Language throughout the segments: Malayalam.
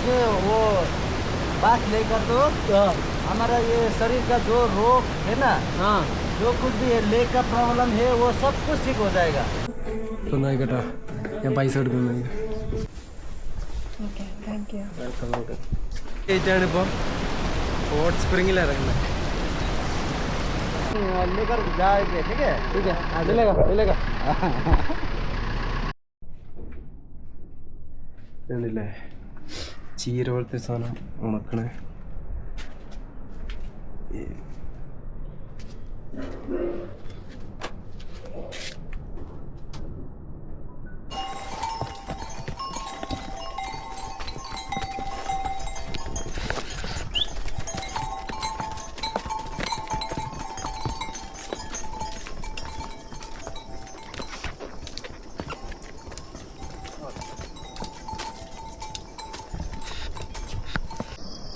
जिसमें वो बात लेकर तो हमारा ये शरीर का जो रोग है ना, हाँ जो कुछ भी है लेग का प्रॉब्लम है वो सब कुछ ठीक हो जाएगा. ഒന്നായിക്കോട്ടോ ഞാൻ പൈസ കൊടുക്കുന്നുണ്ട് Okay, thank you. Welcome welcome ഏറ്റാണിപ്പോൾ ഹോട്ട് സ്പ്രിങ്ങിൽ ഇറങ്ങുന്നത് लेकर जाएंगे. ठीक है. ठीक है मिलेगा मिलेगा കണ്ടില്ലേ ചീര പോലത്തെ സാധനം ഉണക്കണേ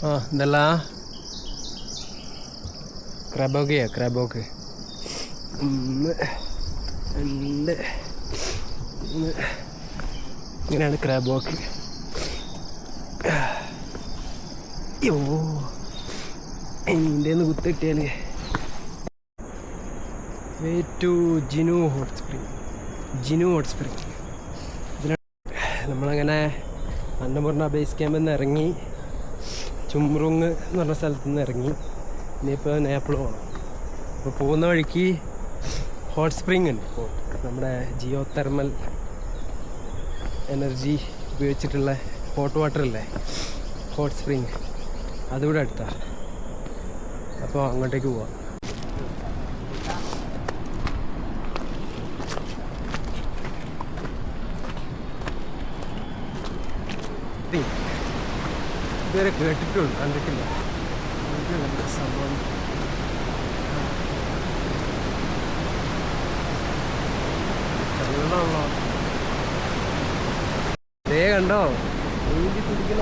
ആ ഇതല്ല ക്രാബോക്കയാ ക്രാബോക്ക് 1 2 3 ഇങ്ങനെയാണ് ക്രാബോക്ക് അയ്യോ എൻ്റെ ഒന്ന് കുത്തിട്ടിയാൽ way to Jinu hot spring ഇതിലാണ് നമ്മളങ്ങനെ അന്നപൂർണ ബേസ് ക്യാമ്പിൽ നിന്ന് ഇറങ്ങി ചുമ്രുങ് എന്ന് പറഞ്ഞ സ്ഥലത്തു നിന്ന് ഇറങ്ങി ഇനിയിപ്പോൾ നേപ്പിൾ പോകണം. അപ്പോൾ പോകുന്ന വഴിക്ക് ഹോട്ട് സ്പ്രിങ് ഉണ്ട്. ഇപ്പോൾ നമ്മുടെ ജിയോ തെർമൽ എനർജി ഉപയോഗിച്ചിട്ടുള്ള ഹോട്ട് വാട്ടർ അല്ലേ ഹോട്ട് സ്പ്രിങ്, അതുകൂടെ അടുത്താണ്. അപ്പോൾ അങ്ങോട്ടേക്ക് പോവാം. ഇതുവരെ കേട്ടിട്ടുള്ളൂ, കണ്ടിട്ടില്ല. സംഭവം ചള്ളാണല്ലോ. ദേ കണ്ടോ നീന്തി കുടിക്കുന്ന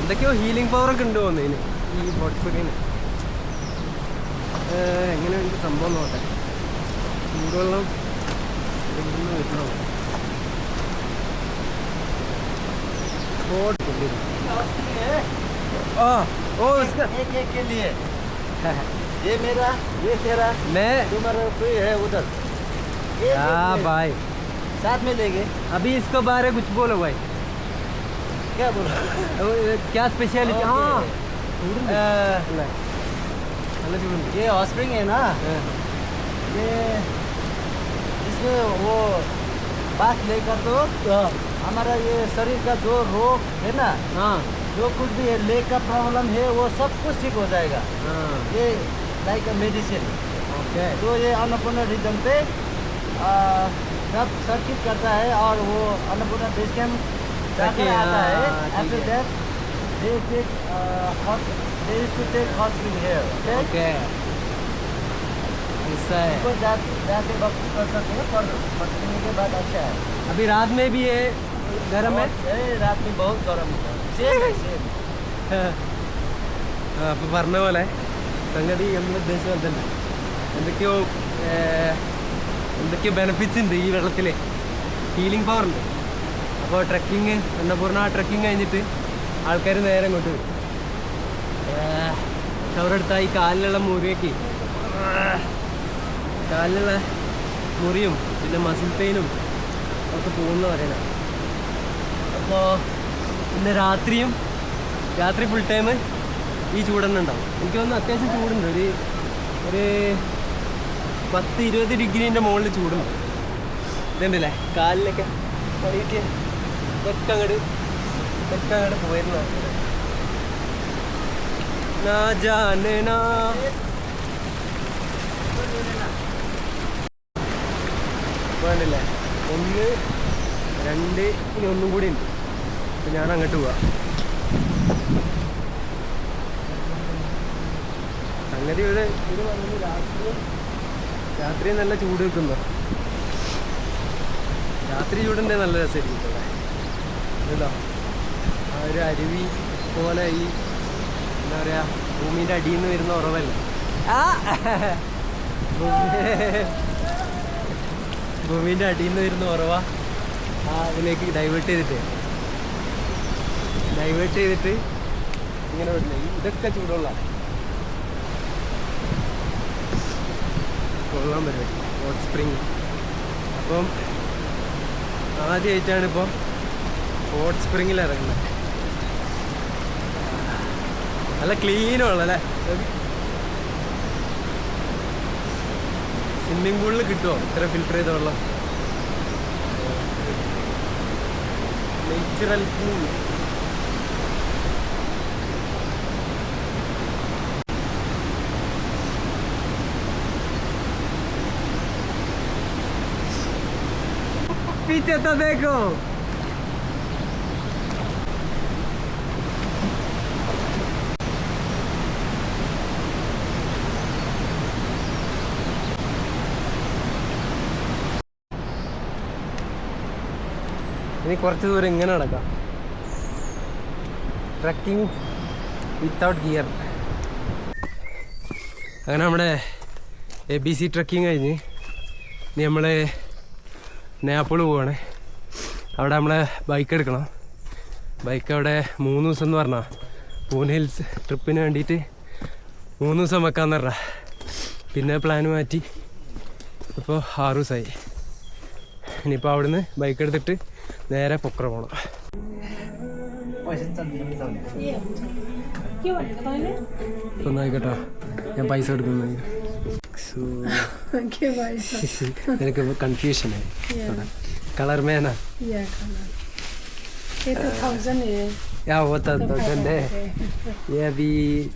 എന്തൊക്കെയോ ഹീലിംഗ് പവറൊക്കെ ഉണ്ട് തോന്നുന്നതിന് ഈ ഹോട്ട് സ്പ്രിങ്ങിന്. എങ്ങനെയുണ്ട് സംഭവം നോട്ടെ. ചൂടുവെള്ളം വെക്കണം. एक के लिए ये मेरा ये तेरा मैं तुम्हारा कोई है उधर. हाँ भाई साथ में लेंगे. अभी इसको बारे कुछ बोलो भाई. क्या बोलो? क्या स्पेशलिटी? हाँ ये हॉट स्प्रिंग है ना, ये इसमें वो बात लेकर तो हमारा ये शरीर का जो रोग है ना, हाँ जो कुछ भी है लेग का प्रॉब्लम है वो सब कुछ ठीक हो जाएगा. ये लाइक मेडिसिन. ओके. तो ये अन्नपूर्णा रीजन पे सब सर्किट करता है और वो अन्नपूर्णा बेस कैंप जाकर आता है. After that they take they used to take hot spring here. Okay ऐसा है. इसको जाके वक्त कर सकते हैं पर पकड़ने के बाद अच्छा है. अभी रात में भी ये गर्म है. रात में बहुत गर्म होता है. सेम है सेम. അപ്പോൾ പറഞ്ഞ പോലെ സംഗതി നമ്മൾ ഉദ്ദേശിച്ച പോലെ തന്നെ എന്തൊക്കെയോ ബെനിഫിറ്റ്സ് ഉണ്ട് ഈ വെള്ളത്തിൽ. ഹീലിംഗ് പവർ ഉണ്ട്. അപ്പോൾ ട്രക്കിങ് അന്നപൂർണ്ണ ട്രക്കിങ് കഴിഞ്ഞിട്ട് ആൾക്കാർ നേരെ ഇങ്ങോട്ട് വരും. അവരെടുത്താൽ ഈ കാലിലുള്ള മുറിയൊക്കെ കാലിലുള്ള മുറിയും പിന്നെ മസിൽ പെയിനും ഒക്കെ പോകുന്ന പറയണം. അപ്പോൾ പിന്നെ രാത്രി ഫുൾ ടൈം ഈ ചൂടെന്നെ ഉണ്ടാവും. എനിക്ക് തോന്നുന്നു അത്യാവശ്യം ചൂടുണ്ട്. ഒരു 10-20 ഡിഗ്രീൻ്റെ മുകളിൽ ചൂടുണ്ട്. ഇതുണ്ടല്ലേ കാലിലൊക്കെ പണിയിട്ട് ഇതൊക്കെ അങ്ങോട്ട് പോയിരുന്നു. വേണ്ടില്ലേ 1 2 ഇനി ഒന്നും കൂടി ഉണ്ട്. അപ്പം ഞാൻ അങ്ങോട്ട് പോവാം. സംഗതി ഇവിടെ പറഞ്ഞു രാത്രി നല്ല ചൂട് വെക്കുന്നു. രാത്രി ചൂടിൻ്റെ നല്ല രസമായിരിക്കും കേട്ടോ. ആ ഒരു അരുവി പോലെ ഈ എന്താ പറയുക ഭൂമിൻ്റെ അടിയിൽ നിന്ന് വരുന്ന ഉറവല്ലേ ഭൂമിൻ്റെ അടിയിൽ നിന്ന് വരുന്ന ഉറവ ഇതിലേക്ക് ഡൈവേർട്ട് ചെയ്തിട്ട് ഇങ്ങനെ വിടുന്നത്. ഇതൊക്കെ ചൂടുള്ള കൊള്ളാൻ പരിപാടി ഹോട്ട് സ്പ്രിങ്. അപ്പം ആദ്യമായിട്ടാണ് ഇപ്പോൾ ഹോട്ട് സ്പ്രിങ്ങിൽ ഇറങ്ങുന്നത്. നല്ല ക്ലീനുള്ള അല്ലേ? സ്വിമ്മിംഗ് പൂളിൽ കിട്ടുമോ ഇത്ര ഫിൽറ്റർ ചെയ്ത വെള്ളം? Natural pool. पीछे तो देखो. ഇനി കുറച്ച് ദൂരം ഇങ്ങനെ നടക്കാം. Trekking without gear. അങ്ങനെ നമ്മുടെ ABC ട്രക്കിങ് കഴിഞ്ഞ് ഇനി നമ്മൾ നേപ്പാൾ പോവാണ്. അവിടെ നമ്മളെ ബൈക്ക് എടുക്കണം. ബൈക്ക് അവിടെ 3 ദിവസം എന്ന് പറഞ്ഞാൽ പൂനെ ഹിൽസ് ട്രിപ്പിന് വേണ്ടിയിട്ട് 3 ദിവസം വെക്കാമെന്ന് പറഞ്ഞാൽ പിന്നെ പ്ലാൻ മാറ്റി. ഇപ്പോൾ 6 ദിവസമായി. ഇനിയിപ്പോൾ അവിടുന്ന് ബൈക്ക് എടുത്തിട്ട് നേരെ പൊക്ര പോകണം. ഇപ്പം ആയിക്കോട്ടോ, ഞാൻ പൈസ എടുക്കുന്നത്. നിനക്ക് കൺഫ്യൂഷനായി. कलर में है ना? Yeah, color. ये तो 1000 है. या वो तो 1000 है. ये अभी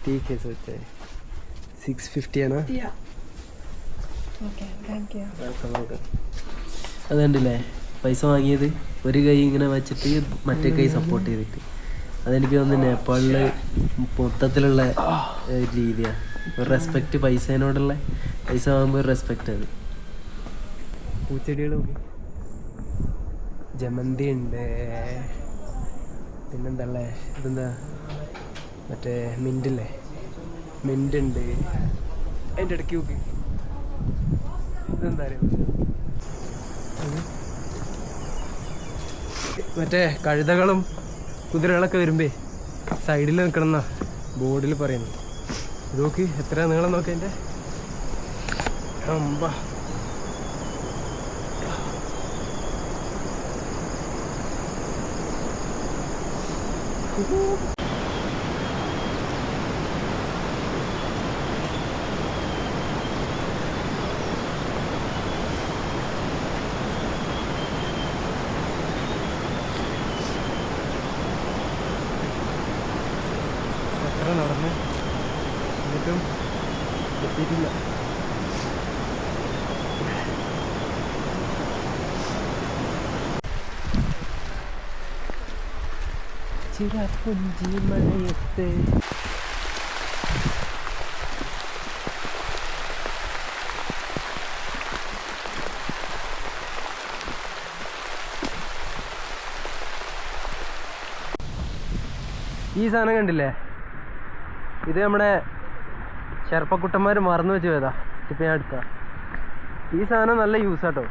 ठीक है सोचते हैं 650 है ना? Yeah. Okay, thank you. അതുണ്ടല്ലേ പൈസ വാങ്ങിയത് ഒരു കൈ ഇങ്ങനെ വെച്ചിട്ട് മറ്റേ കൈ സപ്പോർട്ട് ചെയ്തിട്ട്. അതെനിക്ക് തോന്നുന്നു നേപ്പാളിൽ മൊത്തത്തിലുള്ള രീതിയാണ്. ഒരു റെസ്പെക്റ്റ്, പൈസേനോടുള്ള പൈസ വാങ്ങുമ്പോൾ ഒരു റെസ്പെക്റ്റ്. അത് പൂച്ചെടികളും ജമന്തി ഉണ്ട്. പിന്നെന്തല്ലേ ഇതെന്താ മറ്റേ മിൻറ്റില്ലേ, മിൻറ്റ് ഉണ്ട്. അതിൻ്റെ ഇടയ്ക്ക് നോക്കി ഇതെന്താ അറിയാം, മറ്റേ കഴുതകളും കുതിരകളൊക്കെ വരുമ്പേ സൈഡിൽ നിൽക്കണമെന്ന ബോർഡിൽ പറയുന്നത്. ഇത് നോക്കി എത്ര നീളം നോക്കി എൻ്റെ അമ്പ. എത്ര നടന്ന് എന്നിട്ടും എത്തിയിട്ടില്ല. ചിരപുഞ്ചി മഴയത്ത് ഈ സാധനം കണ്ടില്ലേ? ഇത് നമ്മുടെ ചെറുപ്പക്കുട്ടന്മാർ മറന്നു വെച്ച് പോയതാ. ഇപ്പം ഞാൻ എടുത്ത ഈ സാധനം നല്ല യൂസാട്ടോ.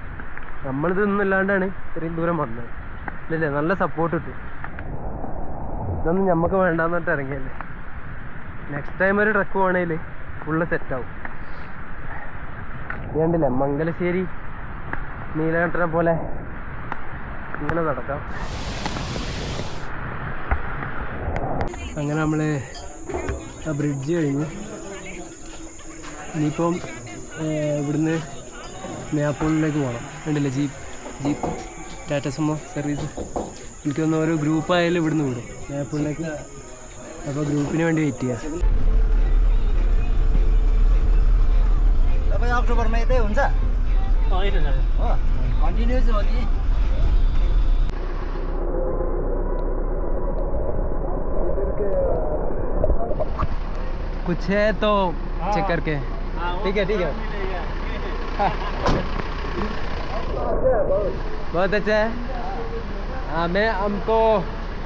നമ്മളിതൊന്നും ഇല്ലാണ്ടാണ് ഇത്രയും ദൂരം വന്നത്. ഇല്ലല്ലേ, നല്ല സപ്പോർട്ട് കിട്ടും. ഇതൊന്നും നമുക്ക് വേണ്ടാന്ന് പറഞ്ഞിട്ട് ഇറങ്ങിയല്ലേ. നെക്സ്റ്റ് ടൈം ഒരു ട്രക്ക് പോകണേൽ ഫുള്ള് സെറ്റാവും. വേണ്ടില്ലേ, മംഗലശ്ശേരി നീലകണ്ഠനെ പോലെ ഇങ്ങനെ നടക്കാം. അങ്ങനെ നമ്മൾ ആ ബ്രിഡ്ജ് കഴിഞ്ഞ് ഇനിയിപ്പം ഇവിടുന്ന് നേപ്പാളിലേക്ക് പോകണം. ഉണ്ടല്ലേ ജീപ്പ് ടാറ്റ സുമോ സർവീസ്. എനിക്ക് തോന്നുന്നു ഓരോ ഗ്രൂപ്പായാലും ഇവിടുന്ന് വിടും നേപ്പാളിലേക്ക്. അപ്പോൾ ഗ്രൂപ്പിന് വേണ്ടി വെയിറ്റ് ചെയ്യാം. तपाईँ अक्टोबरमा यतै हुन्छ? हो, कन्टिन्युस हो नि? कुछ है तो चेक करके. ठीक है ठीक है. बहुत अच्छा है. हाँ, मैं हमको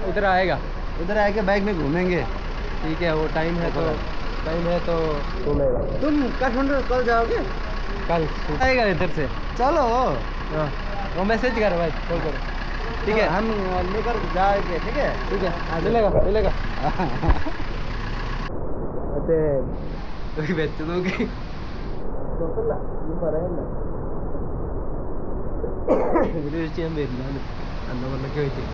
उधर आएगा. उधर आके बाइक में घूमेंगे. ठीक है, वो टाइम है तो घूमेगा. तुम काठमाडौँ कल जाओगे? कल आएगा इधर से. चलो. हाँ, वो मैसेज करो भाई, कॉल करो. ठीक है हम लेकर जाएंगे ठीक है मिलेगा മറ്റേ വെച്ച് നോക്കി കുഴപ്പമില്ല ഒന്നും പറയല്ല ഇതിൽ വെച്ച് ഞാൻ വരില്ലാന്ന് അന്ന പറഞ്ഞൊക്കെ വെച്ച്